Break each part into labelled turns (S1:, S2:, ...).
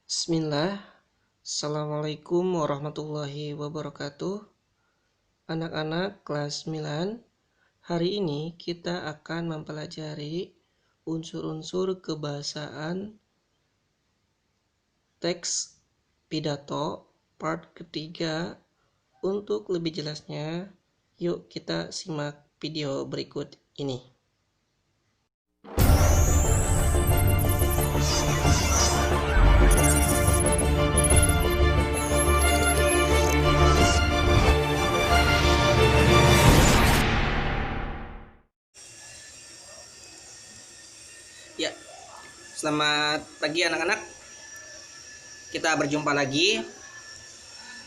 S1: Bismillah, Assalamualaikum warahmatullahi wabarakatuh. Anak-anak kelas 9, hari ini kita akan mempelajari unsur-unsur kebahasaan teks pidato part ketiga. Untuk lebih jelasnya, yuk kita simak video berikut ini. Ya, selamat pagi anak-anak. Kita berjumpa lagi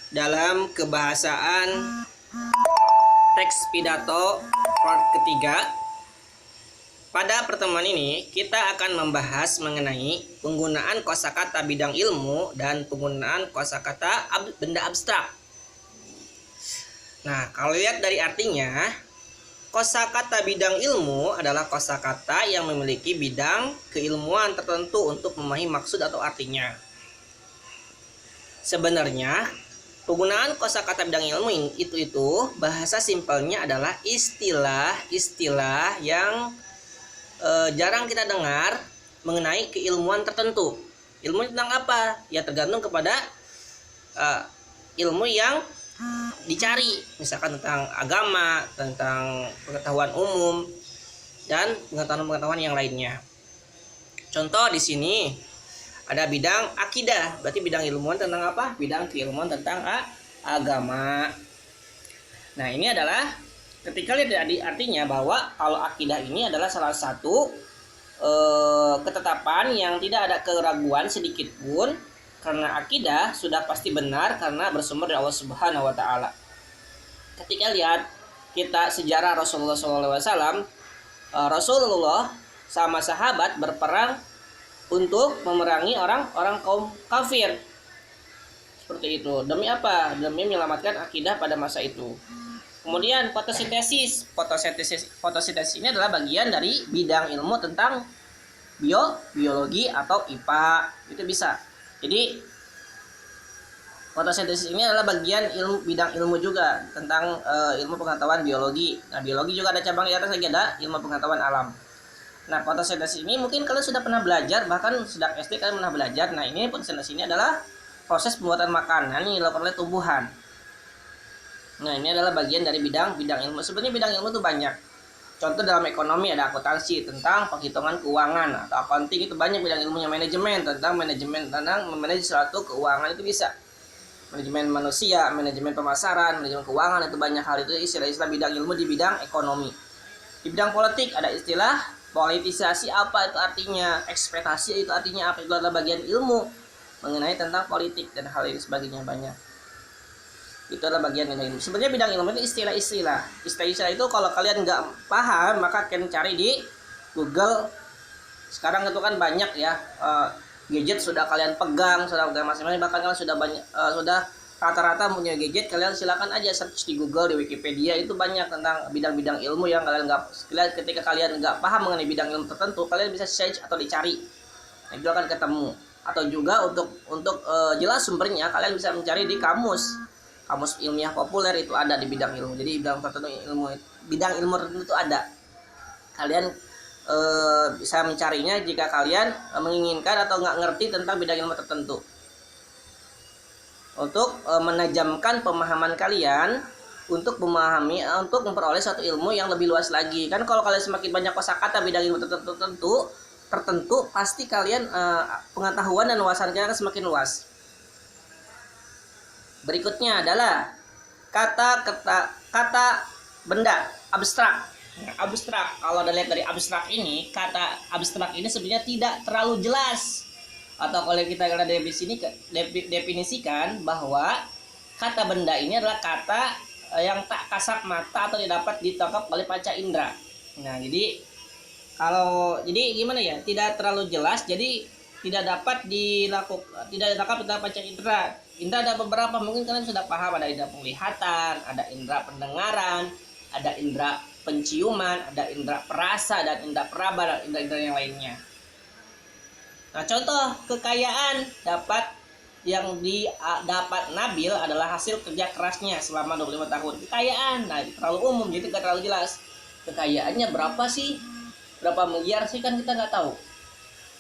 S1: dalam kebahasaan teks pidato part ketiga. Pada pertemuan ini kita akan membahas mengenai penggunaan kosakata bidang ilmu dan penggunaan kosakata benda abstrak. Nah, kalau lihat dari artinya, kosakata bidang ilmu adalah kosakata yang memiliki bidang keilmuan tertentu untuk memahami maksud atau artinya. Sebenarnya, penggunaan kosakata bidang ilmu itu bahasa simpelnya adalah istilah-istilah yang jarang kita dengar mengenai keilmuan tertentu. Ilmu tentang apa? Ya tergantung kepada ilmu yang dicari, misalkan tentang agama, tentang pengetahuan umum, dan pengetahuan-pengetahuan yang lainnya. Contoh di sini ada bidang akidah, berarti bidang ilmuwan tentang apa? Bidang keilmuan tentang agama. Nah, ini adalah ketika lihat artinya bahwa kalau akidah ini adalah salah satu ketetapan yang tidak ada keraguan sedikit pun, karena akidah sudah pasti benar karena bersumber dari Allah Subhanahu wa taala. Ketika lihat kita sejarah Rasulullah SAW, Rasulullah sama sahabat berperang untuk memerangi orang-orang kaum kafir. Seperti itu. Demi apa? Demi menyelamatkan akidah pada masa itu. Kemudian fotosintesis. Fotosintesis ini adalah bagian dari bidang ilmu tentang biologi atau IPA. Itu bisa. Jadi fotosintesis ini adalah bagian bidang ilmu juga tentang ilmu pengetahuan biologi. Nah, biologi juga ada cabang di atas lagi, ada ilmu pengetahuan alam. Nah, fotosintesis ini mungkin kalian sudah pernah belajar, bahkan sejak SD kalian pernah belajar. Nah, ini fotosintesis ini adalah proses pembuatan makanan yang dilakukan oleh tumbuhan. Nah, ini adalah bagian dari bidang ilmu. Sebenarnya bidang ilmu itu banyak. Contoh dalam ekonomi ada akuntansi tentang penghitungan keuangan, atau accounting itu banyak bidang ilmunya. Manajemen tentang memanage suatu keuangan itu bisa. Manajemen manusia, manajemen pemasaran, manajemen keuangan, itu banyak hal, itu istilah-istilah bidang ilmu di bidang ekonomi. Di bidang politik ada istilah politisasi, apa itu artinya, ekspektasi itu artinya apa, itu adalah bagian ilmu mengenai tentang politik dan hal ini sebagainya, banyak. Itu adalah bagian dari ilmu. Sebenarnya bidang ilmu itu istilah-istilah itu kalau kalian nggak paham maka kalian cari di Google. Sekarang itu kan banyak ya, gadget sudah kalian pegang, sudah masing-masing, bahkan kalian sudah banyak sudah rata-rata punya gadget. Kalian silakan aja search di Google, di Wikipedia, itu banyak tentang bidang-bidang ilmu yang kalian ketika kalian nggak paham mengenai bidang ilmu tertentu, kalian bisa search atau dicari, itu akan ketemu. Atau juga untuk jelas sumbernya, kalian bisa mencari di kamus ilmiah populer, itu ada di bidang ilmu. Jadi bidang ilmu tertentu itu ada. Kalian bisa mencarinya jika kalian menginginkan atau nggak ngerti tentang bidang ilmu tertentu, untuk menajamkan pemahaman kalian untuk memperoleh suatu ilmu yang lebih luas lagi. Kan kalau kalian semakin banyak kosakata bidang ilmu tertentu, pasti kalian pengetahuan dan wawasan kalian akan semakin luas. Berikutnya adalah kata benda abstrak. Abstrak, kalau dilihat dari abstrak ini, kata abstrak ini sebenarnya tidak terlalu jelas. Atau kalau kita definisikan bahwa kata benda ini adalah kata yang tak kasat mata atau dapat ditangkap oleh panca indera. Nah, jadi gimana ya? Tidak terlalu jelas, jadi tidak dapat ditangkap oleh panca indera. Indera ada beberapa, mungkin kalian sudah paham, ada indera penglihatan, ada indera pendengaran, ada indera penciuman, ada indera perasa, dan indera peraba, dan indera yang lainnya. Nah, contoh kekayaan yang didapat Nabil adalah hasil kerja kerasnya selama 25 tahun. Kekayaan, nah terlalu umum jadi nggak terlalu jelas. Kekayaannya berapa sih? Berapa miliar sih kan kita nggak tahu.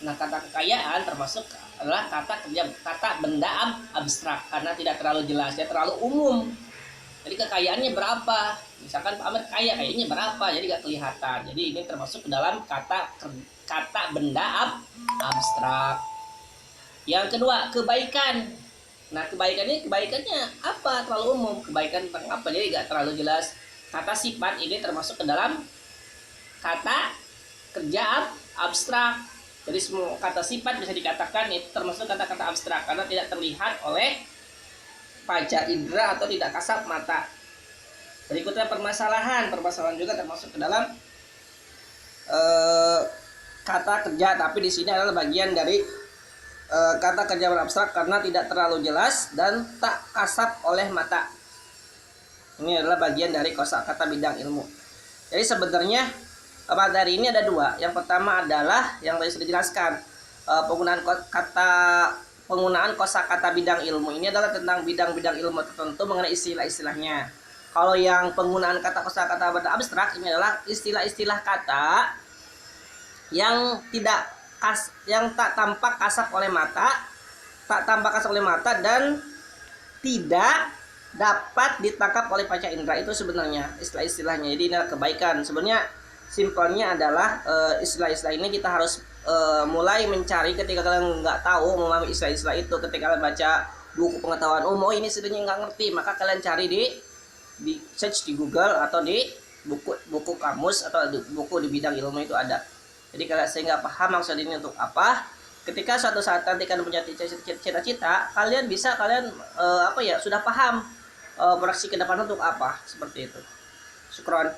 S1: Nah, kata kekayaan termasuk adalah kata benda abstrak karena tidak terlalu jelas, ya terlalu umum. Jadi kekayaannya berapa? Misalkan Pak Amir kaya, kayaknya berapa? Jadi nggak kelihatan. Jadi ini termasuk ke dalam kata benda abstrak. Yang kedua, kebaikan. Nah, kebaikannya apa? Terlalu umum. Kebaikan tentang apa? Jadi nggak terlalu jelas. Kata sifat ini termasuk ke dalam kata kerja abstrak. Jadi semua kata sifat bisa dikatakan itu termasuk kata-kata abstrak karena tidak terlihat oleh panca indera atau tidak kasat mata. Berikutnya permasalahan. Permasalahan juga termasuk ke dalam kata kerja, tapi di sini adalah bagian dari kata kerja abstrak karena tidak terlalu jelas dan tak kasat oleh mata. Ini adalah bagian dari kosakata bidang ilmu. Jadi sebenarnya materi ini ada dua. Yang pertama adalah yang tadi sudah dijelaskan, penggunaan kosakata bidang ilmu ini adalah tentang bidang-bidang ilmu tertentu mengenai istilah-istilahnya. Kalau yang penggunaan kata kosakata bidang abstrak ini adalah istilah-istilah kata yang tak tampak kasat oleh mata, dan tidak dapat ditangkap oleh panca indera. Itu sebenarnya istilah-istilahnya. Jadi ini adalah kebaikan. Sebenarnya simpelnya adalah istilah-istilah ini kita harus mulai mencari ketika kalian nggak tahu memahami istilah-istilah itu. Ketika kalian baca buku pengetahuan umum ini sebenarnya nggak ngerti, maka kalian cari di search di Google atau di buku kamus atau buku di bidang ilmu itu ada. Jadi kalau saya nggak paham maksud ini untuk apa, ketika suatu saat nanti kalian punya cita-cita, kalian sudah paham beraksi ke depan untuk apa, seperti itu. Syukron.